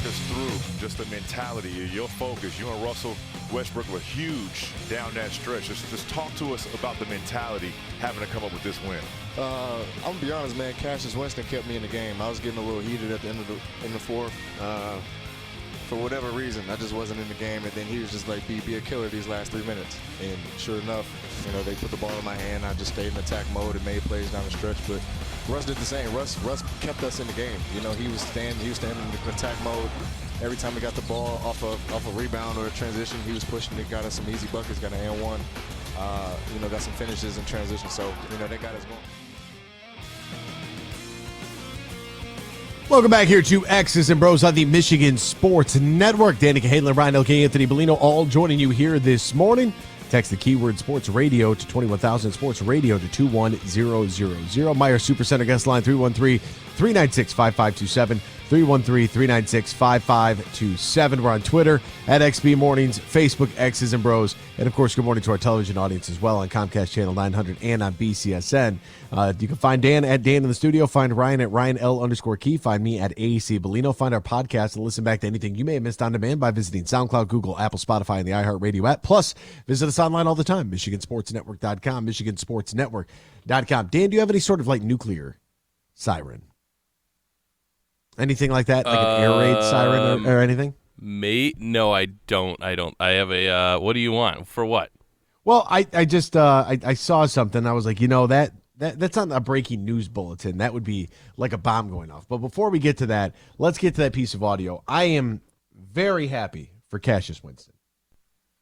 us through just the mentality, your focus. You and Russell Westbrook were huge down that stretch. Just talk to us about the mentality having to come up with this win. I'm going to be honest, man. Cassius Winston kept me in the game. I was getting a little heated at the end of the fourth. For whatever reason, I just wasn't in the game. And then he was just like, be a killer these last 3 minutes. And sure enough, they put the ball in my hand. I just stayed in attack mode and made plays down the stretch. But Russ did the same. Russ kept us in the game. He was standing in the attack mode. Every time he got the ball off a rebound or a transition, he was pushing it, got us some easy buckets, got an and one. Got some finishes in transition. So, they got us going. Welcome back here to X's and Bros on the Michigan Sports Network. Danny Cahalan, Ryan L.K., Anthony Bellino, all joining you here this morning. Text the keyword Sports Radio to 21,000, Sports Radio to 21000. Meyer Supercenter guest line 313-396-5527. 313-396-5527. We're on Twitter at XB Mornings, Facebook, X's and Bros. And, of course, good morning to our television audience as well on Comcast Channel 900 and on BCSN. You can find Dan at Dan in the studio. Find Ryan at RyanL_Key. Find me at AAC Bellino. Find our podcast and listen back to anything you may have missed on demand by visiting SoundCloud, Google, Apple, Spotify, and the iHeartRadio app. Plus, visit us online all the time, MichiganSportsNetwork.com, MichiganSportsNetwork.com. Dan, do you have any sort of, nuclear siren? Anything like that, like an air raid siren or anything? Mate, no, I don't. I have a. What do you want? For what? Well, I just I saw something. I was like, that's not a breaking news bulletin. That would be like a bomb going off. But before we get to that, let's get to that piece of audio. I am very happy for Cassius Winston.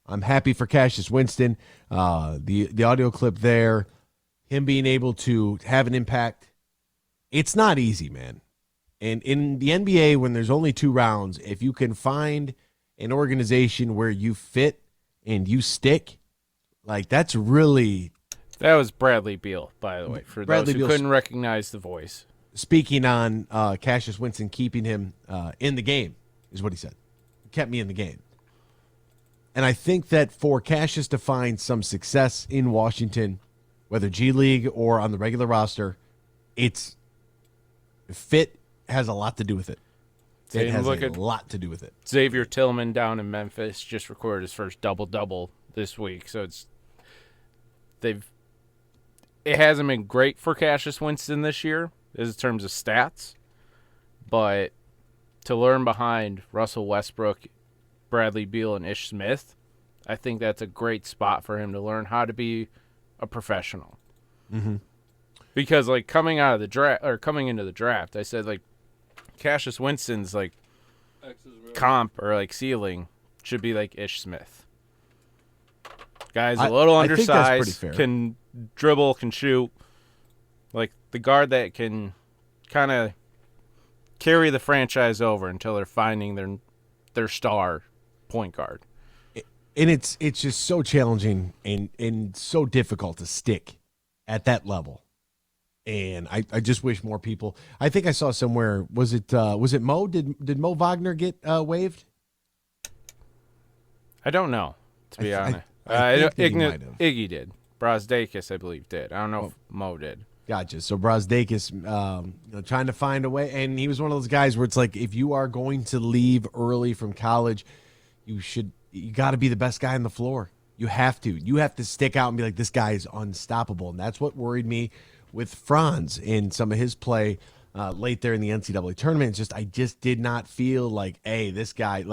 I'm happy for Cassius Winston. The audio clip there, him being able to have an impact. It's not easy, man. And in the NBA, when there's only 2 rounds, if you can find an organization where you fit and you stick, that's really... That was Bradley Beal, by the way, for those who couldn't recognize the voice. Speaking on Cassius Winston keeping him in the game, is what he said. He kept me in the game. And I think that for Cassius to find some success in Washington, whether G League or on the regular roster, it's fit has a lot to do with it. It has a lot to do with it. Xavier Tillman down in Memphis just recorded his first double-double this week. So it hasn't been great for Cassius Winston this year in terms of stats. But to learn behind Russell Westbrook, Bradley Beal, and Ish Smith, I think that's a great spot for him to learn how to be a professional. Mm-hmm. Because coming into the draft, I said Cassius Winston's comp or ceiling should be Ish Smith. Guy's a little undersized, can dribble, can shoot. The guard that can kind of carry the franchise over until they're finding their star point guard. And it's just so challenging and so difficult to stick at that level. And I just wish more people. I think I saw somewhere. Was it Mo? Did Mo Wagner get waived? I don't know, to be honest. Iggy did. Brazdeikis, I believe, did. I don't know if Mo did. Gotcha. So Brazdeikis, trying to find a way, and he was one of those guys where it's if you are going to leave early from college, you got to be the best guy on the floor. You have to. You have to stick out and be this guy is unstoppable, and that's what worried me with Franz in some of his play late there in the NCAA tournament. I just did not feel hey, this guy,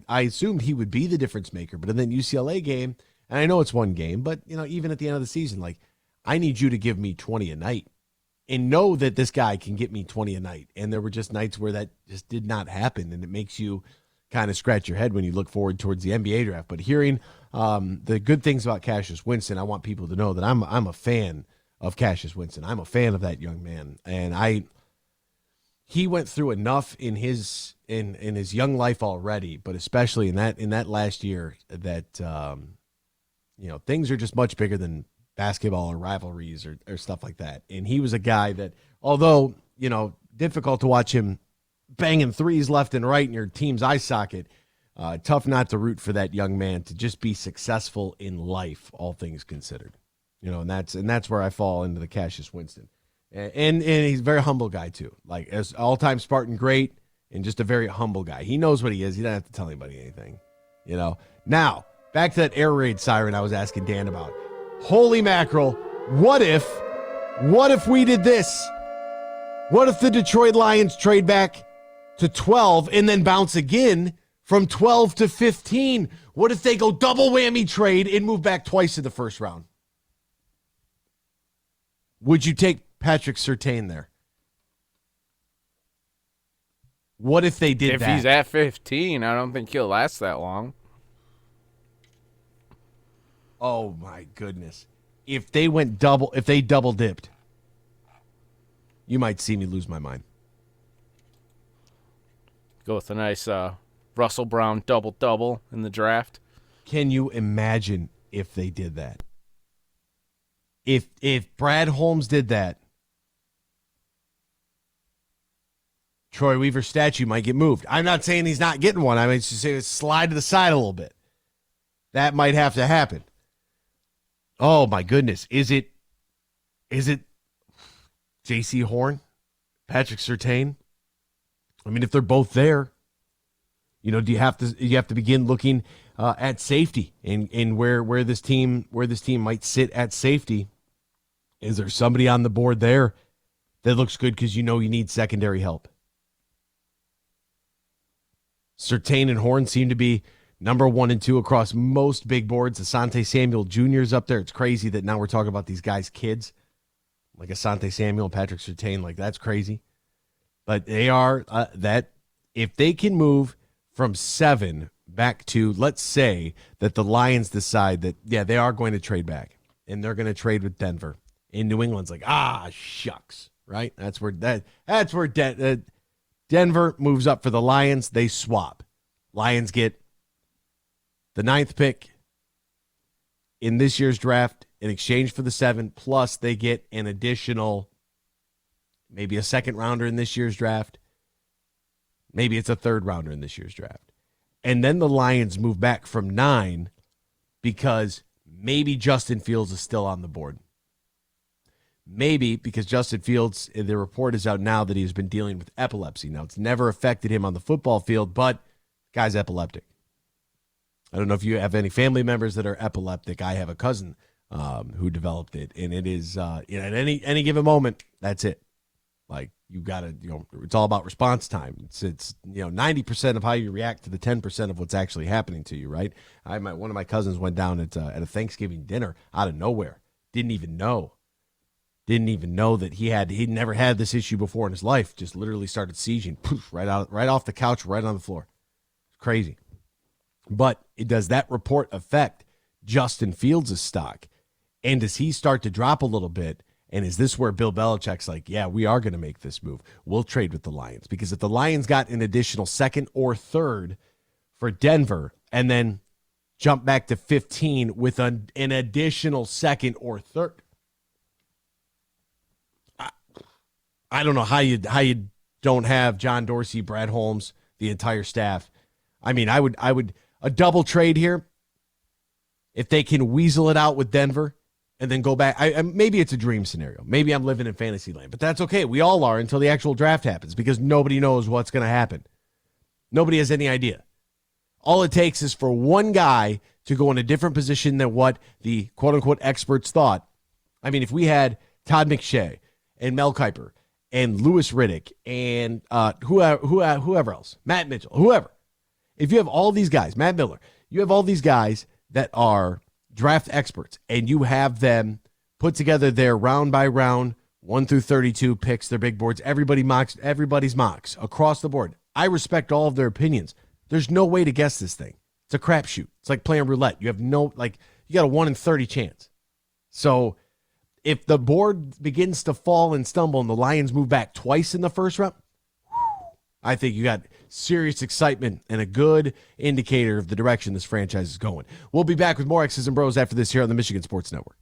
I assumed he would be the difference maker. But in the UCLA game, and I know it's one game, but, even at the end of the season, I need you to give me 20 a night and know that this guy can get me 20 a night. And there were just nights where that just did not happen. And it makes you kind of scratch your head when you look forward towards the NBA draft. But hearing the good things about Cassius Winston, I want people to know that I'm a fan of Cassius Winston. I'm a fan of that young man, and he went through enough in his young life already, but especially in that last year that things are just much bigger than basketball or rivalries or stuff like that. And he was a guy that, although difficult to watch him banging threes left and right in your team's eye socket, tough not to root for that young man to just be successful in life, all things considered. And that's where I fall into the Cassius Winston. And he's a very humble guy, too. As all-time Spartan great, and just a very humble guy. He knows what he is. He doesn't have to tell anybody anything, you know. Now, back to that air raid siren I was asking Dan about. Holy mackerel, what if we did this? What if the Detroit Lions trade back to 12 and then bounce again from 12 to 15? What if they go double whammy trade and move back twice in the first round? Would you take Patrick Surtain there? What if they did that? If he's at 15, I don't think he'll last that long. Oh, my goodness. If they double dipped, you might see me lose my mind. Go with a nice Russell Brown double-double in the draft. Can you imagine if they did that? If Brad Holmes did that, Troy Weaver's statue might get moved. I'm not saying he's not getting one. I mean, just say slide to the side a little bit. That might have to happen. Oh my goodness. Is it J.C. Horn? Patrick Surtain? I mean, if they're both there, you know, you have to begin looking at safety and where this team might sit at safety. Is there somebody on the board there that looks good because you know you need secondary help? Surtain and Horn seem to be number 1 and 2 across most big boards. Asante Samuel Jr. is up there. It's crazy that now we're talking about these guys' kids, like Asante Samuel and Patrick Surtain. Like, that's crazy. But they are that if they can move from 7 back to, let's say that the Lions decide that, yeah, they are going to trade back and they're going to trade with Denver. In New England's like, shucks, right? That's where Denver moves up for the Lions. They swap. Lions get the 9th pick in this year's draft in exchange for the 7, plus they get an additional, maybe a 2nd rounder in this year's draft. Maybe it's a 3rd rounder in this year's draft. And then the Lions move back from 9 because maybe Justin Fields is still on the board. Maybe because Justin Fields, the report is out now that he's been dealing with epilepsy. Now, it's never affected him on the football field, but the guy's epileptic. I don't know if you have any family members that are epileptic. I have a cousin who developed it, and it is at any given moment, that's it. Like, you got to, it's all about response time. It's 90% of how you react to the 10% of what's actually happening to you, right? One of my cousins went down at a Thanksgiving dinner out of nowhere. Didn't even know that he'd never had this issue before in his life. Just literally started sieging, poof, right off the couch, right on the floor. It's crazy. But does that report affect Justin Fields' stock? And does he start to drop a little bit? And is this where Bill Belichick's like, yeah, we are going to make this move. We'll trade with the Lions. Because if the Lions got an additional 2nd or 3rd for Denver and then jump back to 15 with an additional 2nd or 3rd, I don't know how you don't have John Dorsey, Brad Holmes, the entire staff. I mean, I would a double trade here if they can weasel it out with Denver and then go back. Maybe it's a dream scenario. Maybe I'm living in fantasy land, but that's okay. We all are until the actual draft happens because nobody knows what's going to happen. Nobody has any idea. All it takes is for one guy to go in a different position than what the quote-unquote experts thought. I mean, if we had Todd McShay and Mel Kiper and Louis Riddick and whoever else, Matt Mitchell, whoever. If you have all these guys, Matt Miller, you have all these guys that are draft experts, and you have them put together their round by round 1 through 32 picks, their big boards. Everybody's mocks across the board. I respect all of their opinions. There's no way to guess this thing. It's a crapshoot. It's like playing roulette. You have you got a 1 in 30 chance. So if the board begins to fall and stumble and the Lions move back twice in the first round, I think you got serious excitement and a good indicator of the direction this franchise is going. We'll be back with more X's and Bros after this here on the Michigan Sports Network.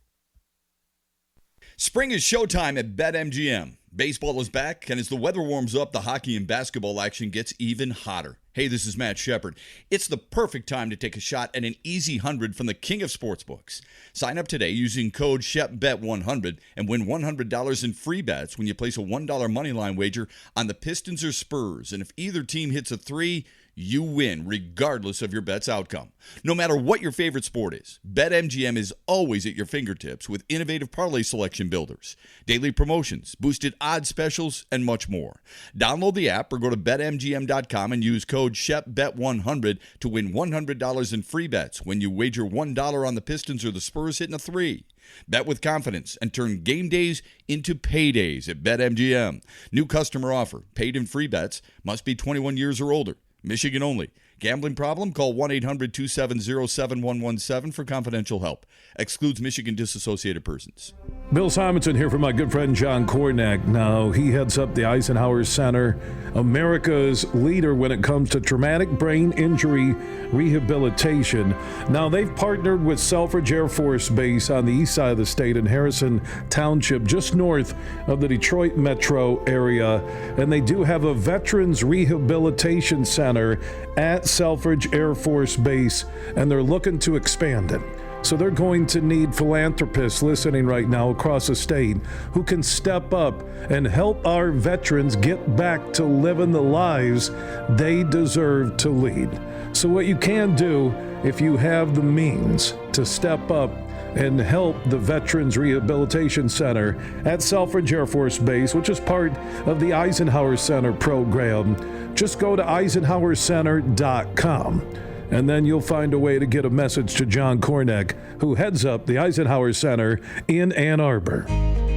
Spring is showtime at BetMGM. Baseball is back, and as the weather warms up, the hockey and basketball action gets even hotter. Hey, this is Matt Shepard. It's the perfect time to take a shot at an easy 100 from the king of sportsbooks. Sign up today using code SHEPBET100 and win $100 in free bets when you place a $1 moneyline wager on the Pistons or Spurs. And if either team hits a 3, you win, regardless of your bet's outcome. No matter what your favorite sport is, BetMGM is always at your fingertips with innovative parlay selection builders, daily promotions, boosted odds specials, and much more. Download the app or go to BetMGM.com and use code SHEPBET100 to win $100 in free bets when you wager $1 on the Pistons or the Spurs hitting a 3. Bet with confidence and turn game days into paydays at BetMGM. New customer offer. Paid in free bets. Must be 21 years or older. Michigan only. Gambling problem? Call 1-800-270-7117 for confidential help. Excludes Michigan disassociated persons. Bill Simonson here for my good friend John Kornak. Now, he heads up the Eisenhower Center, America's leader when it comes to traumatic brain injury rehabilitation. Now, they've partnered with Selfridge Air Force Base on the east side of the state in Harrison Township, just north of the Detroit metro area. And they do have a Veterans Rehabilitation Center at Selfridge Air Force Base, and they're looking to expand it. So they're going to need philanthropists listening right now across the state who can step up and help our veterans get back to living the lives they deserve to lead. So what you can do, if you have the means to step up and help the Veterans Rehabilitation Center at Selfridge Air Force Base, which is part of the Eisenhower Center program, just go to eisenhowercenter.com. And then you'll find a way to get a message to John Kornak, who heads up the Eisenhower Center in Ann Arbor.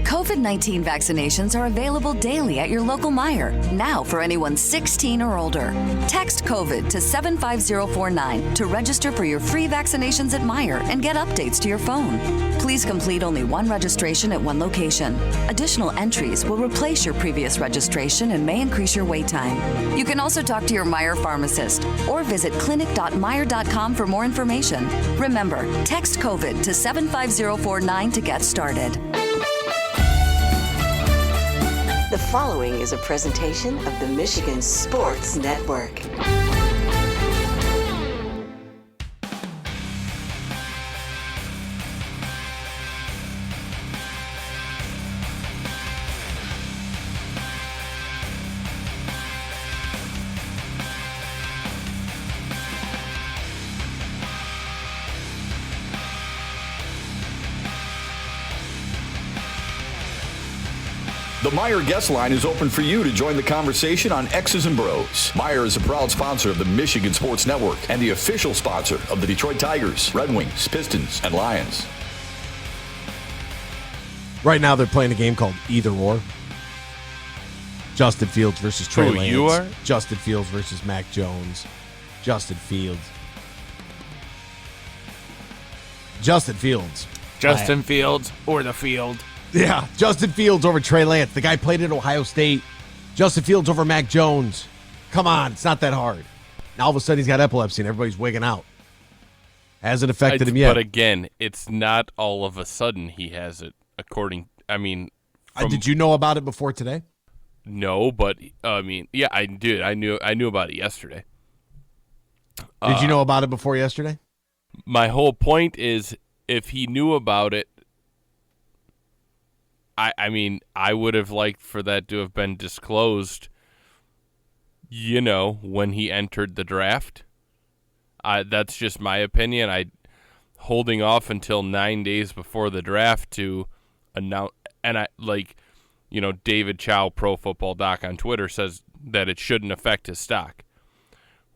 COVID-19 vaccinations are available daily at your local Meijer, now for anyone 16 or older. Text COVID to 75049 to register for your free vaccinations at Meijer and get updates to your phone. Please complete only one registration at one location. Additional entries will replace your previous registration and may increase your wait time. You can also talk to your Meijer pharmacist or visit clinic.meijer.com for more information. Remember, text COVID to 75049 to get started. The following is a presentation of the Michigan Sports Network. The Meijer guest line is open for you to join the conversation on X's and Bros. Meijer is a proud sponsor of the Michigan Sports Network and the official sponsor of the Detroit Tigers, Red Wings, Pistons, and Lions. Right now they're playing a game called Either Or. Justin Fields versus Trey Lance. You are? Justin Fields versus Mac Jones. Justin Fields. Justin Fields or the field. Yeah, Justin Fields over Trey Lance. The guy played at Ohio State. Justin Fields over Mac Jones. Come on, it's not that hard. Now all of a sudden he's got epilepsy and everybody's wigging out. Hasn't affected him yet. But again, it's not all of a sudden he has it. Did you know about it before today? No, but yeah, I did. I knew about it yesterday. Did you know about it before yesterday? My whole point is, if he knew about it, I would have liked for that to have been disclosed, when he entered the draft. That's just my opinion. Holding off until 9 days before the draft to announce, and David Chow, Pro Football Doc on Twitter, says that it shouldn't affect his stock.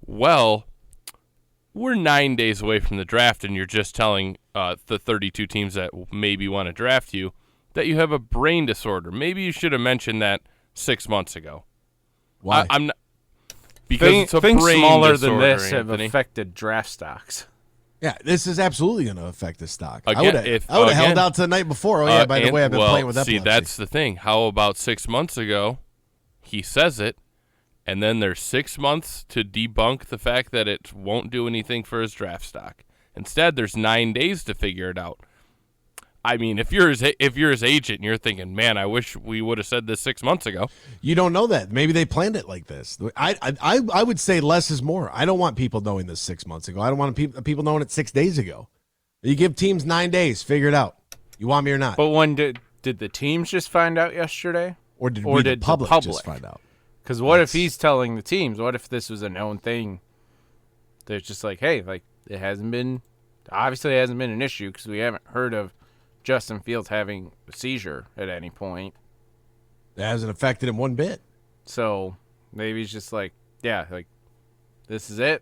Well, we're 9 days away from the draft, and you're just telling the 32 teams that maybe want to draft you that you have a brain disorder. Maybe you should have mentioned that 6 months ago. Why? I'm not, because it's a things brain smaller disorder, than this have Anthony. affected draft stocks. Yeah, this is absolutely going to affect the stock. Again, I would have held out to the night before. By the way, I've been playing with epilepsy. See, that's the thing. How about 6 months ago, he says it, and then there's 6 months to debunk the fact that it won't do anything for his draft stock. Instead, there's 9 days to figure it out. I mean, if you're his agent and you're thinking, man, I wish we would have said this 6 months ago. You don't know that. Maybe they planned it like this. I would say less is more. I don't want people knowing this 6 months ago. I don't want people knowing it 6 days ago. You give teams 9 days, figure it out. You want me or not? But when did the teams just find out yesterday? Or did the public just find out? Because what if he's telling the teams? What if this was a known thing? They're just like, hey, like it hasn't been an issue because we haven't heard of Justin Fields having a seizure at any point. It hasn't affected him one bit. So maybe he's just like, yeah, like this is it.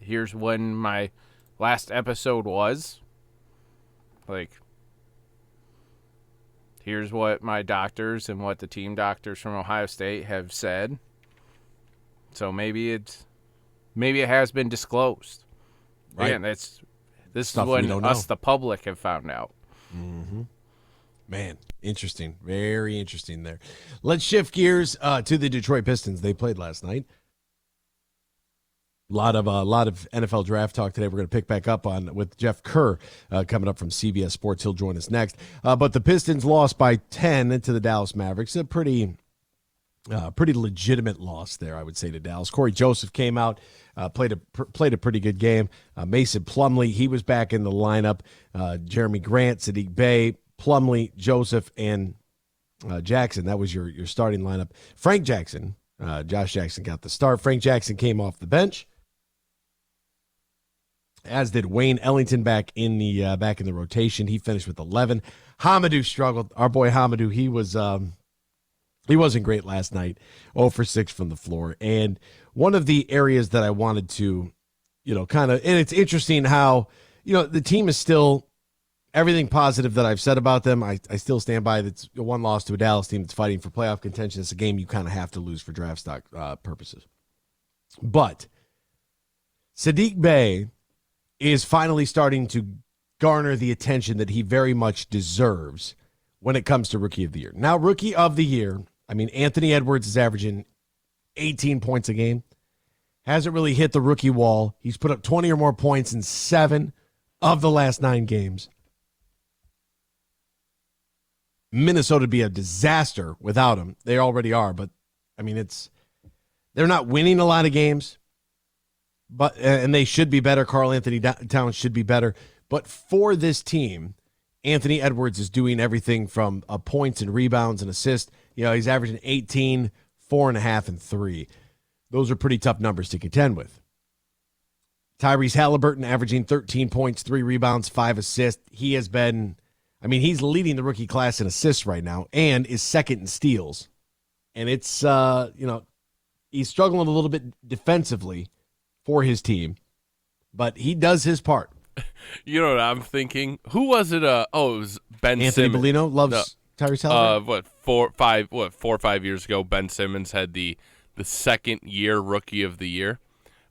Here's when my last episode was. Like, here's what my doctors and what the team doctors from Ohio State have said. So maybe it has been disclosed. Right. Again, this is Stuff when we don't know. us, the public, have found out. Mm-hmm. Man, interesting. Very interesting there. Let's shift gears to the Detroit Pistons. They played last night. A lot of NFL draft talk today. We're going to pick back up on with Jeff Kerr coming up from CBS Sports. He'll join us next. But the Pistons lost by 10 to the Dallas Mavericks. A pretty legitimate loss there, I would say, to Dallas. Corey Joseph came out, played a pretty good game. Mason Plumlee, he was back in the lineup. Jeremy Grant, Sadiq Bey, Plumlee, Joseph, and Jackson. That was your starting lineup. Frank Jackson, Josh Jackson got the start. Frank Jackson came off the bench, as did Wayne Ellington back in the rotation. He finished with 11. Hamidou struggled. Our boy Hamidou, he wasn't great last night. 0 for 6 from the floor. And one of the areas that I wanted to, and it's interesting how, the team is still everything positive that I've said about them. I still stand by that's one loss to a Dallas team that's fighting for playoff contention. It's a game you kind of have to lose for draft stock purposes. But Sadiq Bey is finally starting to garner the attention that he very much deserves when it comes to Rookie of the Year. Now, Rookie of the Year, I mean, Anthony Edwards is averaging 18 points a game. Hasn't really hit the rookie wall. He's put up 20 or more points in 7 of the last 9 games. Minnesota would be a disaster without him. They already are, but, I mean, they're not winning a lot of games, and they should be better. Karl Anthony Towns should be better. But for this team, Anthony Edwards is doing everything from points and rebounds and assists. He's averaging 18, 4.5, and 3. Those are pretty tough numbers to contend with. Tyrese Halliburton averaging 13 points, 3 rebounds, 5 assists. He has been, he's leading the rookie class in assists right now and is second in steals. And it's, he's struggling a little bit defensively for his team, but he does his part. You know what I'm thinking? Who was it? It was Ben Anthony Simmons. Bellino loves Tyrese Halliburton. 4 or 5 years ago, Ben Simmons had the second year Rookie of the Year.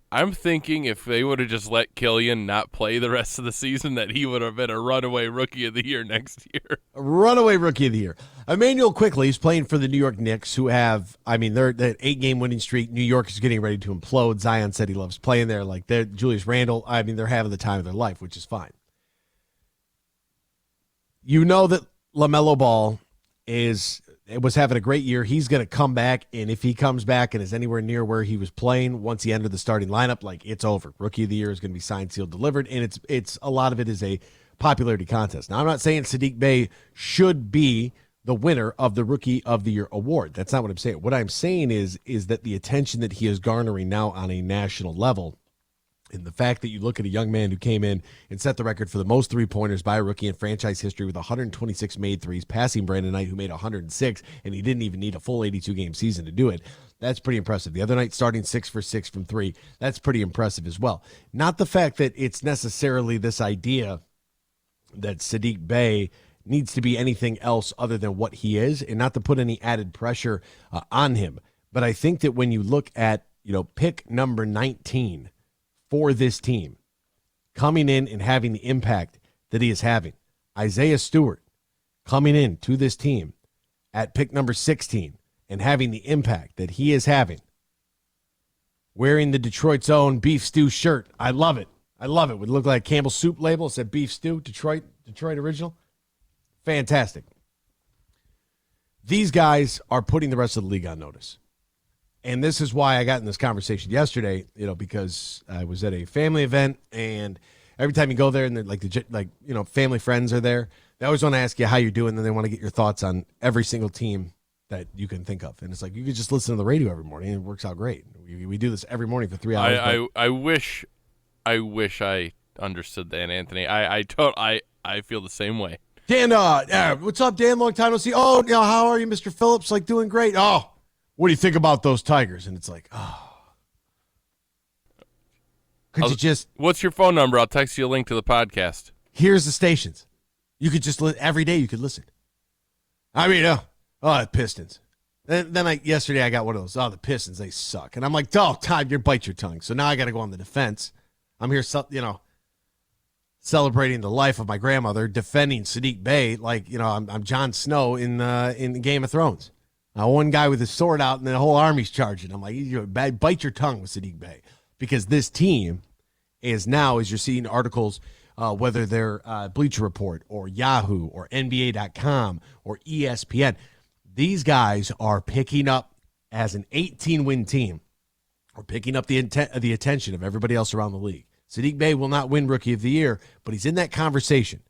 I'm thinking if they would have just let Killian not play the rest of the season, that he would have been a runaway Rookie of the Year next year. A runaway Rookie of the Year. Emmanuel Quickley is playing for the New York Knicks, who have, they're that 8-game winning streak. New York is getting ready to implode. Zion said he loves playing there. Like Julius Randle, they're having the time of their life, which is fine. You know that LaMelo Ball was having a great year. He's going to come back, and if he comes back and is anywhere near where he was playing once he entered the starting lineup, it's over. Rookie of the Year is going to be signed, sealed, delivered, and it's a lot of it is a popularity contest. Now, I'm not saying Sadiq Bey should be the winner of the Rookie of the Year award. That's not what I'm saying. What I'm saying is that the attention that he is garnering now on a national level, and the fact that you look at a young man who came in and set the record for the most three-pointers by a rookie in franchise history with 126 made threes, passing Brandon Knight, who made 106, and he didn't even need a full 82-game season to do it. That's pretty impressive. The other night, starting 6 for 6 from 3, that's pretty impressive as well. Not the fact that it's necessarily this idea that Sadiq Bey needs to be anything else other than what he is, and not to put any added pressure on him. But I think that when you look at, pick number 19 for this team, coming in and having the impact that he is having, Isaiah Stewart coming in to this team at pick number 16 and having the impact that he is having, wearing the Detroit's own beef stew shirt. I love it. I love it. It would look like a Campbell's soup label. It said beef stew, Detroit original. Fantastic. These guys are putting the rest of the league on notice. And this is why I got in this conversation yesterday, because I was at a family event, and every time you go there and family friends are there, they always want to ask you how you're doing, and they want to get your thoughts on every single team that you can think of. And it's like, you could just listen to the radio every morning, and it works out great. We do this every morning for 3 hours. I wish I understood that, Anthony. I feel the same way. Dan, what's up, Dan? Long time no see. Oh, how are you, Mr. Phillips? Like, doing great. Oh, what do you think about those Tigers? And it's like, could you just... What's your phone number? I'll text you a link to the podcast. Here's the stations. You could just, every day you could listen. I mean, the Pistons. Then yesterday I got one of those, the Pistons, they suck. And I'm like, Todd, you bite your tongue. So now I got to go on the defense. I'm here, celebrating the life of my grandmother, defending Sadiq Bey like, I'm Jon Snow in Game of Thrones. One guy with his sword out and the whole army's charging. I'm like, bite your tongue with Sadiq Bey. Because this team is now, as you're seeing articles, whether they're Bleacher Report or Yahoo or NBA.com or ESPN, these guys are picking up, as an 18-win team, or picking up the attention of everybody else around the league. Sadiq Bey will not win Rookie of the Year, but he's in that conversation.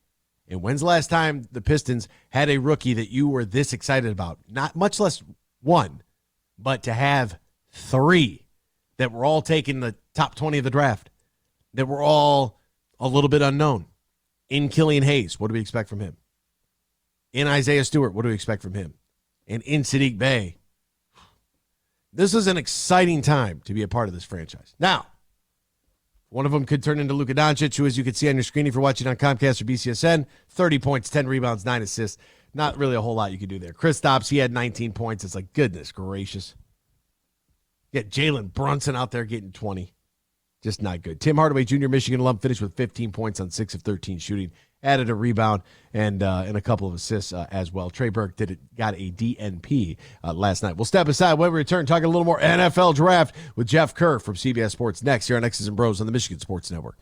And when's the last time the Pistons had a rookie that you were this excited about? Not much less one, but to have three that were all taking the top 20 of the draft, that were all a little bit unknown. In Killian Hayes, what do we expect from him? In Isaiah Stewart, what do we expect from him? And in Sadiq Bey, this is an exciting time to be a part of this franchise. Now, one of them could turn into Luka Doncic, who, as you can see on your screen if you're watching on Comcast or BCSN, 30 points, 10 rebounds, 9 assists. Not really a whole lot you could do there. Kristaps, he had 19 points. It's like, goodness gracious. You got Jalen Brunson out there getting 20. Just not good. Tim Hardaway Jr., Michigan alum, finished with 15 points on 6 of 13 shooting. Added a rebound and a couple of assists as well. Trey Burke got a DNP last night. We'll step aside when we return, talking a little more NFL draft with Jeff Kerr from CBS Sports next here on X's and Bros on the Michigan Sports Network.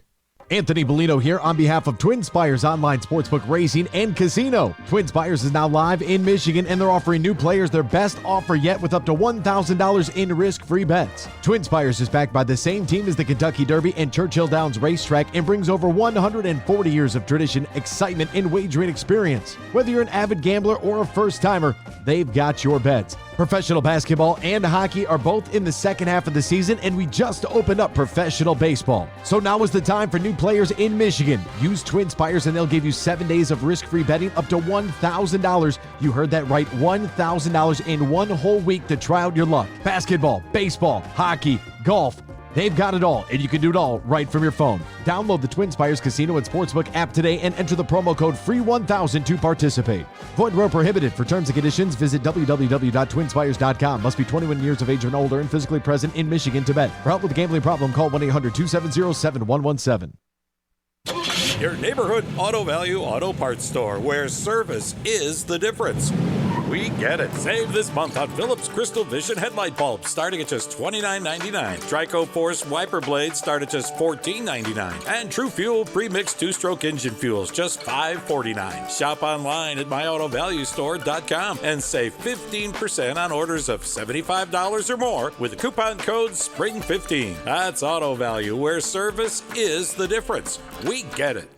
Anthony Bellino here on behalf of Twin Spires Online Sportsbook Racing and Casino. Twin Spires is now live in Michigan, and they're offering new players their best offer yet with up to $1,000 in risk-free bets. Twin Spires is backed by the same team as the Kentucky Derby and Churchill Downs Racetrack and brings over 140 years of tradition, excitement, and wagering experience. Whether you're an avid gambler or a first-timer, they've got your bets. Professional basketball and hockey are both in the second half of the season, and we just opened up professional baseball. So now is the time for new players in Michigan. Use Twin Spires and they'll give you 7 days of risk-free betting up to $1,000. You heard that right, $1,000 in one whole week to try out your luck. Basketball, baseball, hockey, golf. They've got it all, and you can do it all right from your phone. Download the Twin Spires Casino and Sportsbook app today and enter the promo code FREE1000 to participate. Void where prohibited. For terms and conditions, visit www.twinspires.com. Must be 21 years of age and older and physically present in Michigan to bet. For help with a gambling problem, call 1-800-270-7117. Your neighborhood Auto Value Auto Parts store, where service is the difference. We get it. Save this month on Philips Crystal Vision headlight bulbs, starting at just $29.99. Trico Force wiper blades start at just $14.99. And True Fuel pre-mixed two-stroke engine fuels, just $5.49. Shop online at myautovaluestore.com and save 15% on orders of $75 or more with the coupon code SPRING15. That's Auto Value, where service is the difference. We get it.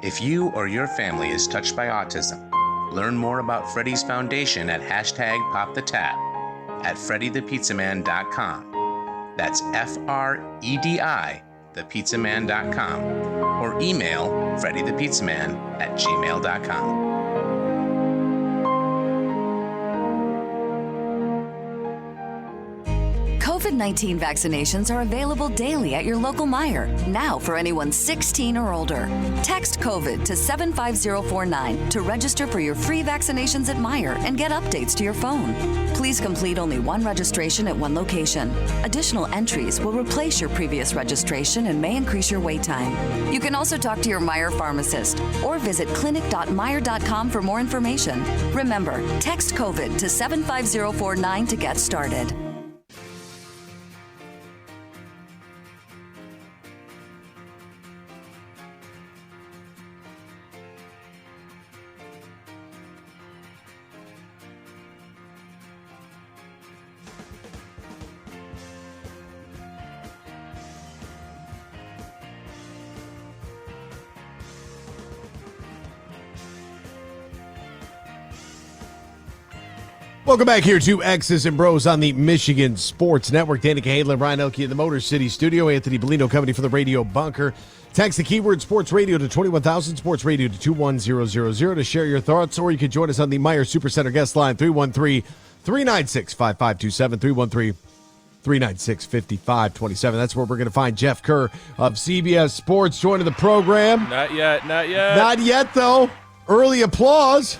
If you or your family is touched by autism, learn more about Freddy's Foundation at #PopTheTab at freddythepizzaman.com. That's FREDI, thepizzaman.com, or email freddythepizzaman@gmail.com. COVID-19 vaccinations are available daily at your local Meijer, now for anyone 16 or older. Text COVID to 75049 to register for your free vaccinations at Meijer and get updates to your phone. Please complete only one registration at one location. Additional entries will replace your previous registration and may increase your wait time. You can also talk to your Meijer pharmacist or visit clinic.meijer.com for more information. Remember, text COVID to 75049 to get started. Welcome back here to X's and Bros on the Michigan Sports Network. Danica Hadlin, Ryan Elke in the Motor City Studio. Anthony Bellino coming from the Radio Bunker. Text the keyword Sports Radio to 21,000, Sports Radio to 21000 to share your thoughts, or you can join us on the Meyer Supercenter guest line, 313-396-5527, 313-396-5527. That's where we're going to find Jeff Kerr of CBS Sports joining the program. Not yet. Not yet, though. Early applause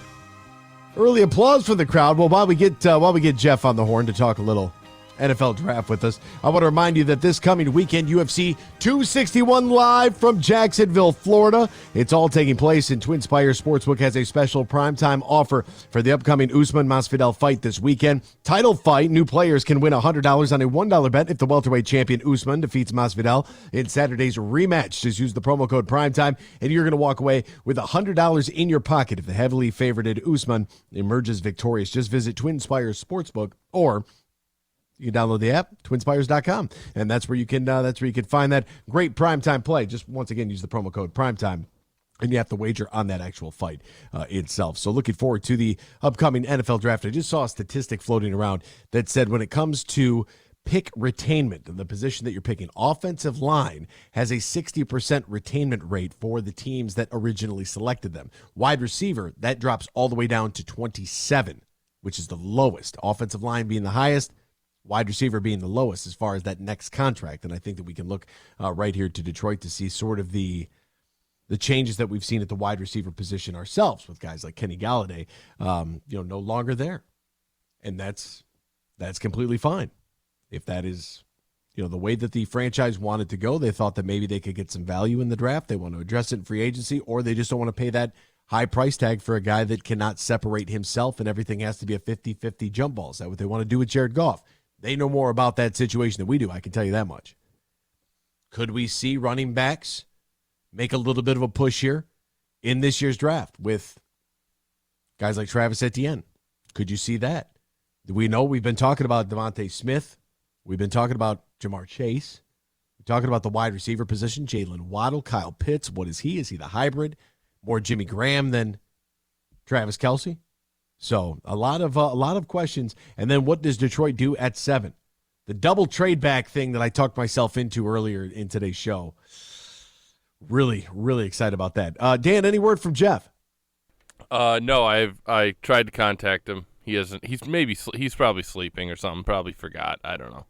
for the crowd. Well, while we get Jeff on the horn to talk a little NFL draft with us, I want to remind you that this coming weekend, UFC 261 live from Jacksonville, Florida. It's all taking place, and Twin Spires Sportsbook has a special primetime offer for the upcoming Usman Masvidal fight this weekend. Title fight, new players can win $100 on a $1 bet if the welterweight champion Usman defeats Masvidal in Saturday's rematch. Just use the promo code primetime, and you're going to walk away with $100 in your pocket if the heavily favorited Usman emerges victorious. Just visit Twin Spires Sportsbook, or you can download the app, twinspires.com, and that's where you can find that great primetime play. Just once again, use the promo code primetime, and you have to wager on that actual fight itself. So looking forward to the upcoming NFL draft. I just saw a statistic floating around that said when it comes to pick retainment, the position that you're picking, offensive line has a 60% retainment rate for the teams that originally selected them. Wide receiver, that drops all the way down to 27, which is the lowest. Offensive line being the highest, wide receiver being the lowest as far as that next contract. And I think that we can look right here to Detroit to see sort of the changes that we've seen at the wide receiver position ourselves with guys like Kenny Galladay, no longer there. And that's completely fine. If that is, the way that the franchise wanted to go, they thought that maybe they could get some value in the draft. They want to address it in free agency, or they just don't want to pay that high price tag for a guy that cannot separate himself and everything has to be a 50-50 jump ball. Is that what they want to do with Jared Goff? They know more about that situation than we do, I can tell you that much. Could we see running backs make a little bit of a push here in this year's draft with guys like Travis Etienne? Could you see that? We know we've been talking about Devontae Smith. We've been talking about Jamar Chase. We're talking about the wide receiver position, Jalen Waddle, Kyle Pitts. What is he? Is he the hybrid? More Jimmy Graham than Travis Kelce? So a lot of questions. And then what does Detroit do at 7? The double trade back thing that I talked myself into earlier in today's show. Really, really excited about that. Dan, any word from Jeff? No, I tried to contact him. He hasn't. He's probably sleeping or something. Probably forgot. I don't know.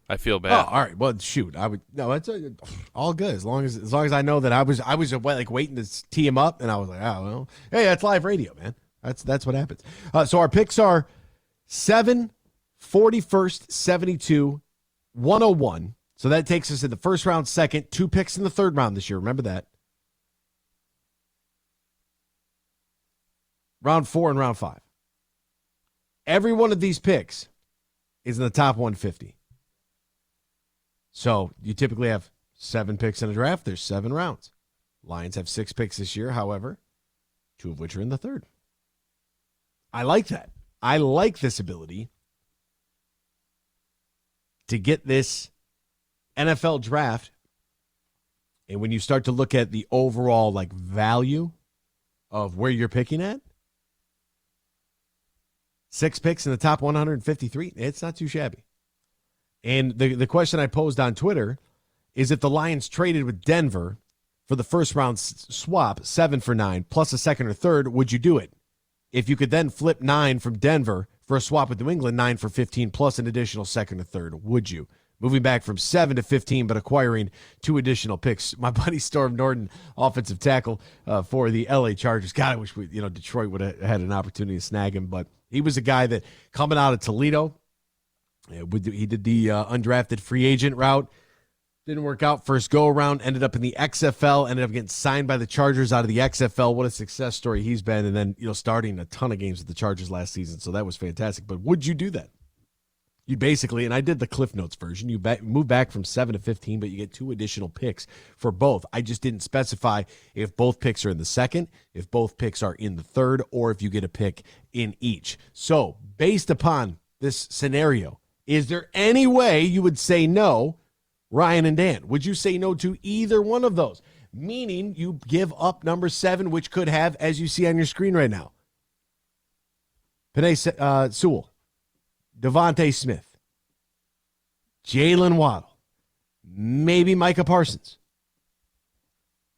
I feel bad. Oh, all right. Well, shoot. It's all good as long as I know that I was like waiting to tee him up, and I was like, oh well, hey, that's live radio, man. That's what happens. So our picks are 7, 41st, 72, 101. So that takes us in the first round, second, 2 picks in the third round this year. Remember that. Round 4 and round 5. Every one of these picks is in the top 150. So you typically have 7 picks in a draft. There's 7 rounds. Lions have 6 picks this year, however, 2 of which are in the third. I like that. I like this ability to get this NFL draft. And when you start to look at the overall value of where you're picking at, 6 picks in the top 153, it's not too shabby. And the question I posed on Twitter is if the Lions traded with Denver for the first round swap, 7 for 9, plus a second or third, would you do it? If you could then flip 9 from Denver for a swap with New England, 9 for 15, plus an additional second or third, would you? Moving back from 7 to 15, but acquiring 2 additional picks. My buddy Storm Norton, offensive tackle for the LA Chargers. God, I wish Detroit would have had an opportunity to snag him, but he was a guy that coming out of Toledo, he did the undrafted free agent route. Didn't work out first go-around, ended up in the XFL, ended up getting signed by the Chargers out of the XFL. What a success story he's been, and then starting a ton of games with the Chargers last season, so that was fantastic. But would you do that? You basically, and I did the Cliff Notes version, you move back from 7 to 15, but you get 2 additional picks for both. I just didn't specify if both picks are in the second, if both picks are in the third, or if you get a pick in each. So based upon this scenario, is there any way you would say no, Ryan and Dan? Would you say no to either one of those? Meaning you give up number 7, which could have, as you see on your screen right now, Penei Sewell, Devontae Smith, Jalen Waddle, maybe Micah Parsons,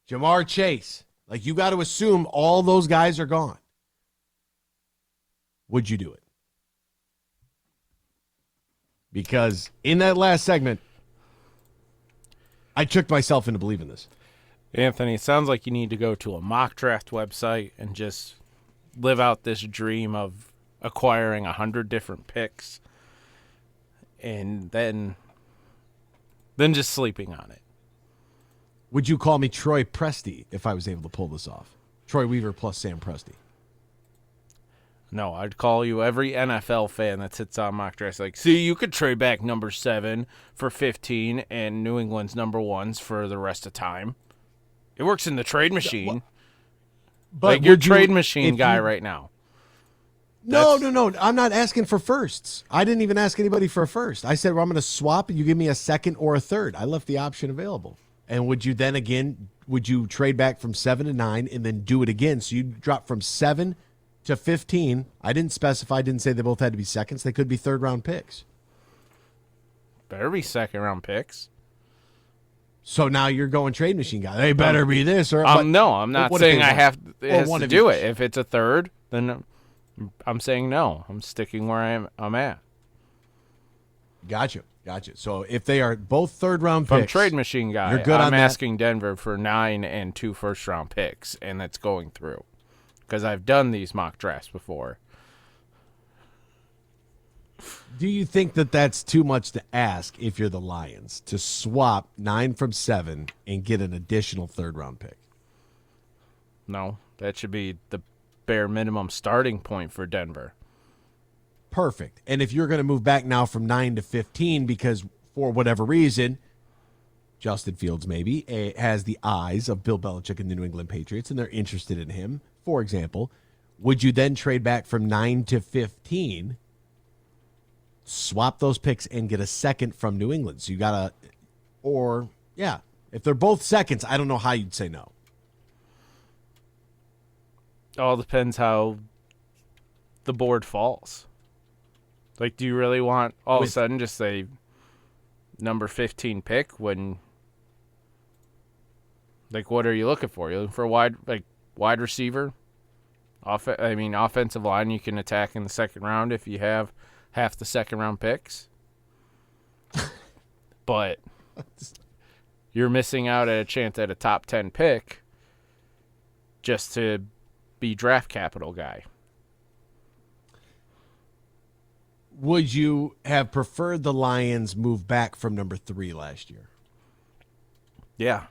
Jamar Chase. Like, you got to assume all those guys are gone. Would you do it? Because in that last segment, I tricked myself into believing this. Anthony, it sounds like you need to go to a mock draft website and just live out this dream of acquiring 100 different picks and then just sleeping on it. Would you call me Troy Presti if I was able to pull this off? Troy Weaver plus Sam Presti. No, I'd call you every NFL fan that sits on mock drafts like, see, you could trade back number 7 for 15 and New England's number 1s for the rest of time. It works in the trade machine. But like, you're trade machine guy right now. No. I'm not asking for firsts. I didn't even ask anybody for a first. I said, well, I'm going to swap and you give me a second or a third. I left the option available. And would you then would you trade back from 7 to 9 and then do it again? So you drop from 7 to 15. I didn't specify, didn't say they both had to be seconds. They could be third-round picks. Better be second-round picks. So now you're going trade machine guy. They better be this or no. I'm not saying I have to do it. If it's a third, then I'm saying no. I'm sticking where I'm at. Gotcha. So if they are both third-round picks, I'm trade machine guy. You're good. I'm asking Denver for 9 and 2 first-round picks, and that's going through because I've done these mock drafts before. Do you think that that's too much to ask if you're the Lions to swap 9 from 7 and get an additional third-round pick? No, that should be the bare minimum starting point for Denver. Perfect. And if you're going to move back now from 9 to 15 because for whatever reason, Justin Fields maybe has the eyes of Bill Belichick and the New England Patriots and they're interested in him, for example, would you then trade back from 9 to 15, swap those picks and get a second from New England? So you got to, if they're both seconds, I don't know how you'd say no. All depends how the board falls. Like, do you really want all of a sudden just a number 15 pick when, like, what are you looking for? You're looking for a wide receiver? Offensive line you can attack in the second round if you have half the second round picks. But you're missing out at a chance at a top 10 pick just to be draft capital guy. Would you have preferred the Lions move back from number 3 last year? Yeah.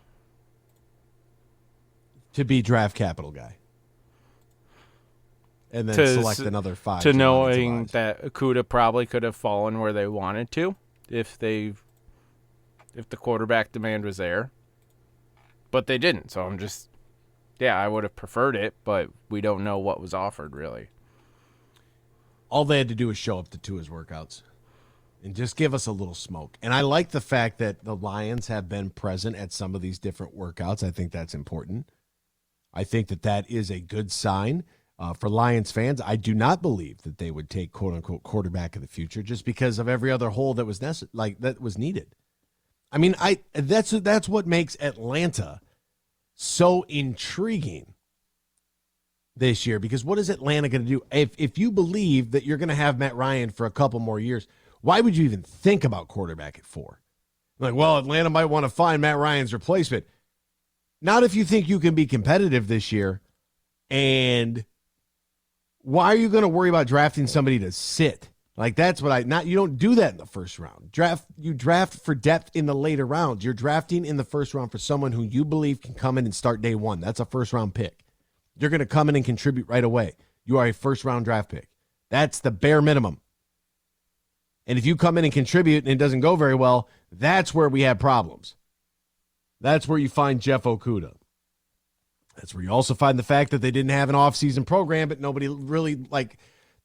To be draft capital guy. And then select another 5. To knowing that Okudah probably could have fallen where they wanted to if the quarterback demand was there. But they didn't. So I would have preferred it, but we don't know what was offered really. All they had to do was show up to Tua's workouts and just give us a little smoke. And I like the fact that the Lions have been present at some of these different workouts. I think that's important. I think that is a good sign for Lions fans. I do not believe that they would take quote-unquote quarterback of the future just because of every other hole that was that was needed. I mean, that's what makes Atlanta so intriguing this year, because what is Atlanta going to do? If you believe that you're going to have Matt Ryan for a couple more years, why would you even think about quarterback at 4? Like, well, Atlanta might want to find Matt Ryan's replacement. Not if you think you can be competitive this year. And why are you going to worry about drafting somebody to sit? Like, that's what you don't do that in the first round. You draft for depth in the later rounds. You're drafting in the first round for someone who you believe can come in and start day 1. That's a first round pick. You're going to come in and contribute right away. You are a first-round draft pick. That's the bare minimum. And if you come in and contribute and it doesn't go very well, that's where we have problems. That's where you find Jeff Okudah. That's where you also find the fact that they didn't have an off-season program, but nobody really,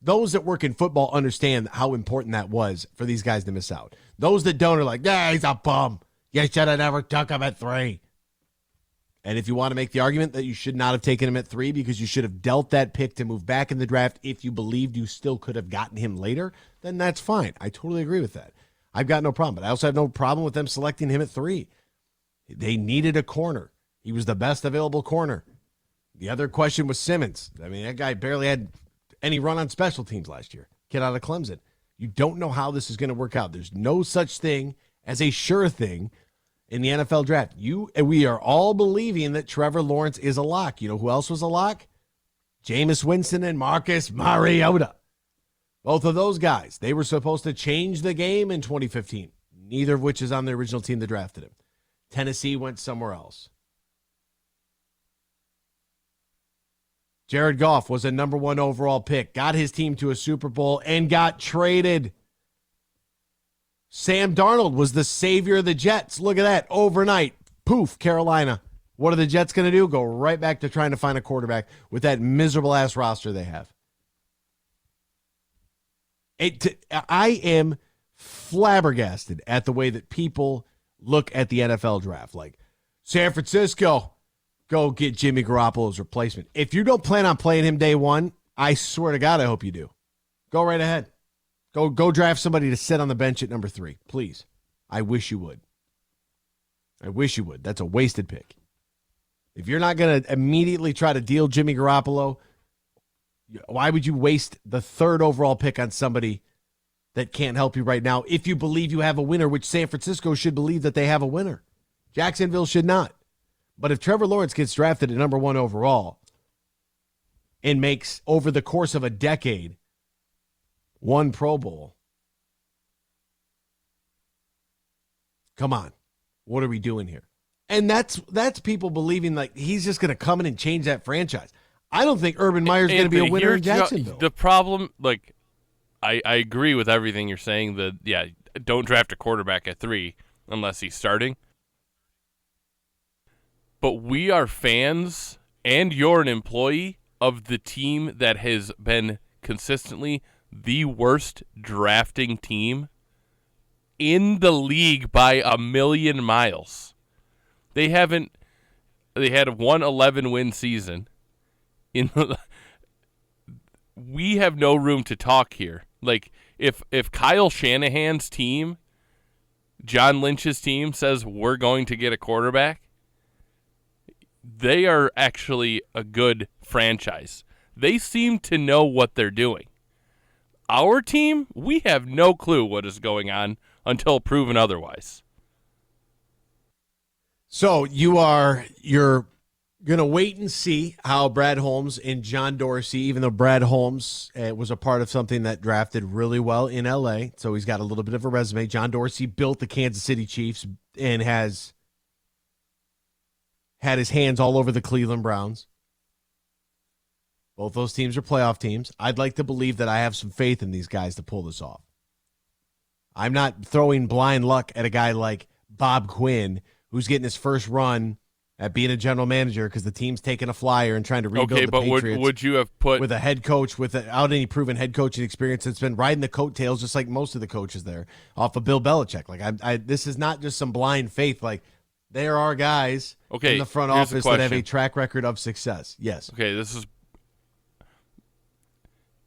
those that work in football understand how important that was for these guys to miss out. Those that don't are like, he's a bum. You should have never took him at 3. And if you want to make the argument that you should not have taken him at 3 because you should have dealt that pick to move back in the draft if you believed you still could have gotten him later, then that's fine. I totally agree with that. I've got no problem. But I also have no problem with them selecting him at 3. They needed a corner. He was the best available corner. The other question was Simmons. I mean, that guy barely had any run on special teams last year. Kid out of Clemson. You don't know how this is going to work out. There's no such thing as a sure thing in the NFL draft. We are all believing that Trevor Lawrence is a lock. You know who else was a lock? Jameis Winston and Marcus Mariota. Both of those guys. They were supposed to change the game in 2015, neither of which is on the original team that drafted him. Tennessee went somewhere else. Jared Goff was a number 1 overall pick, got his team to a Super Bowl, and got traded. Sam Darnold was the savior of the Jets. Look at that. Overnight, poof, Carolina. What are the Jets going to do? Go right back to trying to find a quarterback with that miserable-ass roster they have. I am flabbergasted at the way that people look at the NFL draft. Like, San Francisco, go get Jimmy Garoppolo's replacement. If you don't plan on playing him day 1, I swear to God, I hope you do. Go right ahead. Go draft somebody to sit on the bench at number 3, please. I wish you would. I wish you would. That's a wasted pick. If you're not going to immediately try to deal Jimmy Garoppolo, why would you waste the 3rd overall pick on somebody that can't help you right now if you believe you have a winner, which San Francisco should believe that they have a winner. Jacksonville should not. But if Trevor Lawrence gets drafted at number 1 overall and makes, over the course of a decade, 1 Pro Bowl, come on. What are we doing here? And that's people believing like he's just going to come in and change that franchise. I don't think Urban Meyer's going to be a winner in Jacksonville. The problem, like, I agree with everything you're saying. That, yeah, don't draft a quarterback at 3 unless he's starting. But we are fans, and you're an employee of the team that has been consistently the worst drafting team in the league by a million miles. They had a 11-win season. We have no room to talk here. Like, if Kyle Shanahan's team, John Lynch's team, says we're going to get a quarterback, they are actually a good franchise. They seem to know what they're doing. Our team, we have no clue what is going on until proven otherwise. So you're going to wait and see how Brad Holmes and John Dorsey, even though Brad Holmes was a part of something that drafted really well in L.A., so he's got a little bit of a resume. John Dorsey built the Kansas City Chiefs and has had his hands all over the Cleveland Browns. Both those teams are playoff teams. I'd like to believe that I have some faith in these guys to pull this off. I'm not throwing blind luck at a guy like Bob Quinn, who's getting his first run at being a general manager because the team's taking a flyer and trying to rebuild the Patriots. Okay, but would you have put... with a head coach without any proven head coaching experience that's been riding the coattails, just like most of the coaches there, off of Bill Belichick. Like, this is not just some blind faith. Like, there are guys in the front office that have a track record of success. Yes. Okay, this is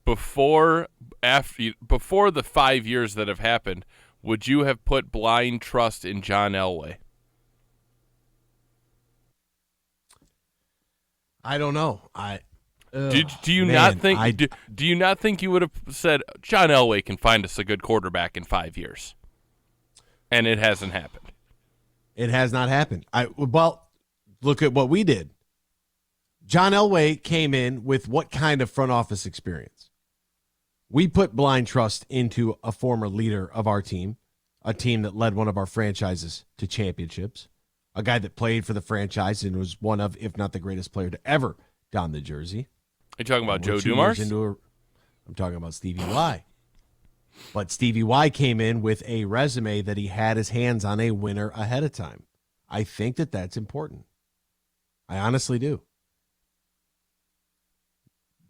before the 5 years that have happened. Would you have put blind trust in John Elway? I don't know. Do you not think you would have said John Elway can find us a good quarterback in 5 years? And it hasn't happened. It has not happened. Well, look at what we did. John Elway came in with what kind of front office experience? We put blind trust into a former leader of our team, a team that led one of our franchises to championships, a guy that played for the franchise and was one of, if not the greatest player to ever don the jersey. Are you talking about Joe Dumars? I'm talking about Stevie Y. But Stevie Y came in with a resume that he had his hands on a winner ahead of time. I think that that's important. I honestly do.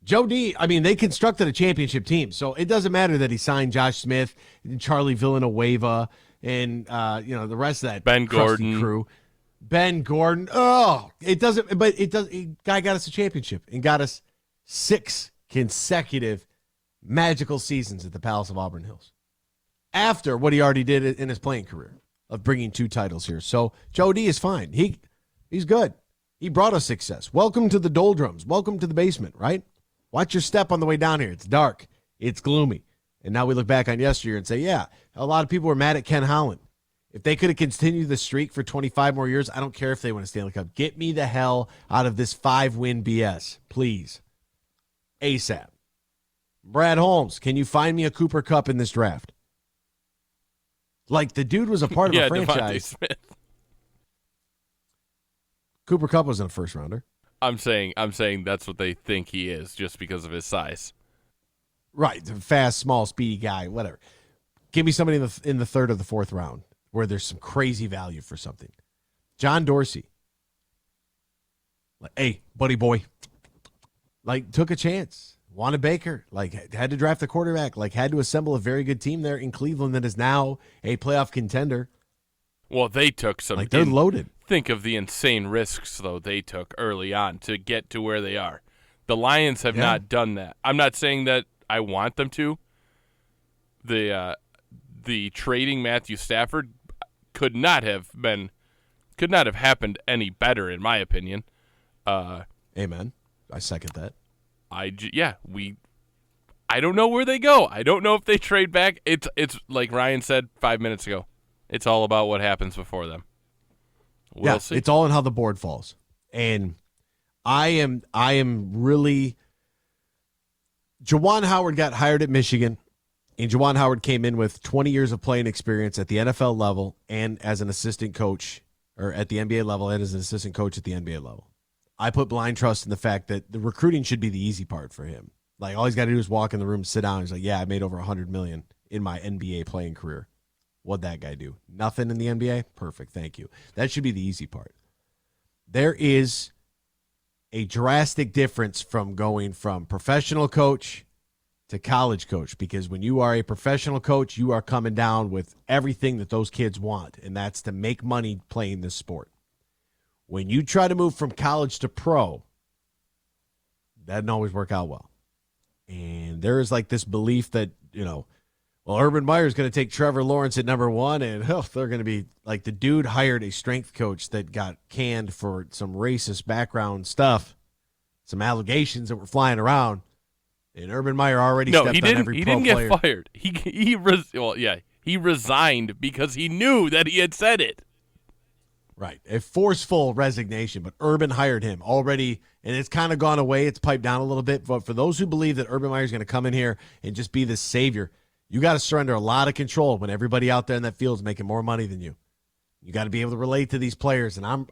Joe D, I mean, they constructed a championship team, so it doesn't matter that he signed Josh Smith and Charlie Villanueva and the rest of that Ben Gordon crew. Ben Gordon. Oh, it doesn't. But it does. Guy got us a championship and got us 6 consecutive magical seasons at the Palace of Auburn Hills. After what he already did in his playing career of bringing 2 titles here, so Joe D is fine. He's good. He brought us success. Welcome to the doldrums. Welcome to the basement. Right? Watch your step on the way down here. It's dark. It's gloomy. And now we look back on yesteryear and say, yeah, a lot of people were mad at Ken Holland. If they could have continued the streak for 25 more years, I don't care if they win a Stanley Cup. Get me the hell out of this 5-win BS, please. ASAP. Brad Holmes, can you find me a Cooper Kupp in this draft? Like, the dude was a part of a franchise. Smith. Cooper Kupp wasn't a first rounder. I'm saying that's what they think he is just because of his size. Right, the fast, small, speedy guy, whatever. Give me somebody in the 3rd or the 4th round where there's some crazy value for something. John Dorsey. Like, hey, buddy boy. Like, took a chance. Wanted Baker. Like, had to draft the quarterback. Like, had to assemble a very good team there in Cleveland that is now a playoff contender. Well, they took some. Like, they're loaded. Think of the insane risks, though, they took early on to get to where they are. The Lions have not done that. I'm not saying that I want them to. The trading Matthew Stafford could not have happened any better, in my opinion. Amen. I second that. I don't know where they go. I don't know if they trade back. It's like Ryan said 5 minutes ago. It's all about what happens before them. We'll see. It's all in how the board falls. And I am really. Juwan Howard got hired at Michigan, and Juwan Howard came in with 20 years of playing experience at the NFL level and as an assistant coach, or at the NBA level and as an assistant coach at the NBA level. I put blind trust in the fact that the recruiting should be the easy part for him. Like, all he's got to do is walk in the room, sit down. He's like, yeah, I made over $100 million in my NBA playing career. What'd that guy do? Nothing in the NBA? Perfect. Thank you. That should be the easy part. There is a drastic difference from going from professional coach to college coach, because when you are a professional coach, you are coming down with everything that those kids want, and that's to make money playing this sport. When you try to move from college to pro, that doesn't always work out well. And there is like this belief that, Urban Meyer's going to take Trevor Lawrence at number 1, and they're going to be like, the dude hired a strength coach that got canned for some racist background stuff, some allegations that were flying around, and Urban Meyer already stepped on every pro player. He didn't get fired. He resigned because he knew that he had said it. Right, a forceful resignation, but Urban hired him already, and it's kind of gone away. It's piped down a little bit, but for those who believe that Urban Meyer's going to come in here and just be the savior, you got to surrender a lot of control when everybody out there in that field is making more money than you. You got to be able to relate to these players, and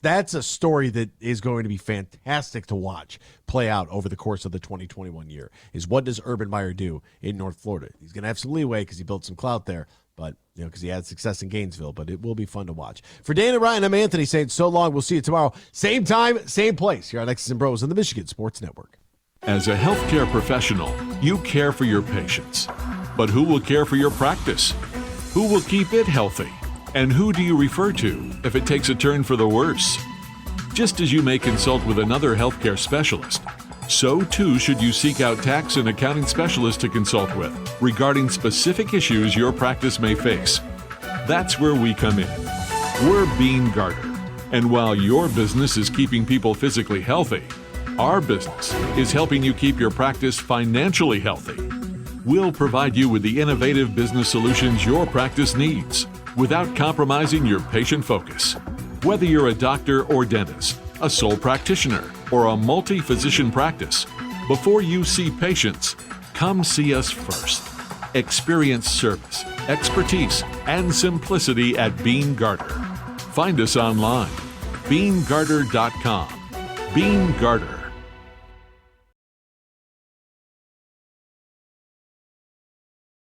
that's a story that is going to be fantastic to watch play out over the course of the 2021 year, is what does Urban Meyer do in North Florida? He's going to have some leeway because he built some clout there, but because he had success in Gainesville, but it will be fun to watch. For Dan and Ryan, I'm Anthony saying so long. We'll see you tomorrow. Same time, same place here on X's and Bros on the Michigan Sports Network. As a healthcare professional, you care for your patients. But who will care for your practice? Who will keep it healthy? And who do you refer to if it takes a turn for the worse? Just as you may consult with another healthcare specialist, so too should you seek out tax and accounting specialists to consult with regarding specific issues your practice may face. That's where we come in. We're Bean Garter. And while your business is keeping people physically healthy, our business is helping you keep your practice financially healthy. We'll provide you with the innovative business solutions your practice needs without compromising your patient focus. Whether you're a doctor or dentist, a sole practitioner, or a multi-physician practice, before you see patients, come see us first. Experience service, expertise, and simplicity at Bean Garter. Find us online, beangarter.com. Bean Garter,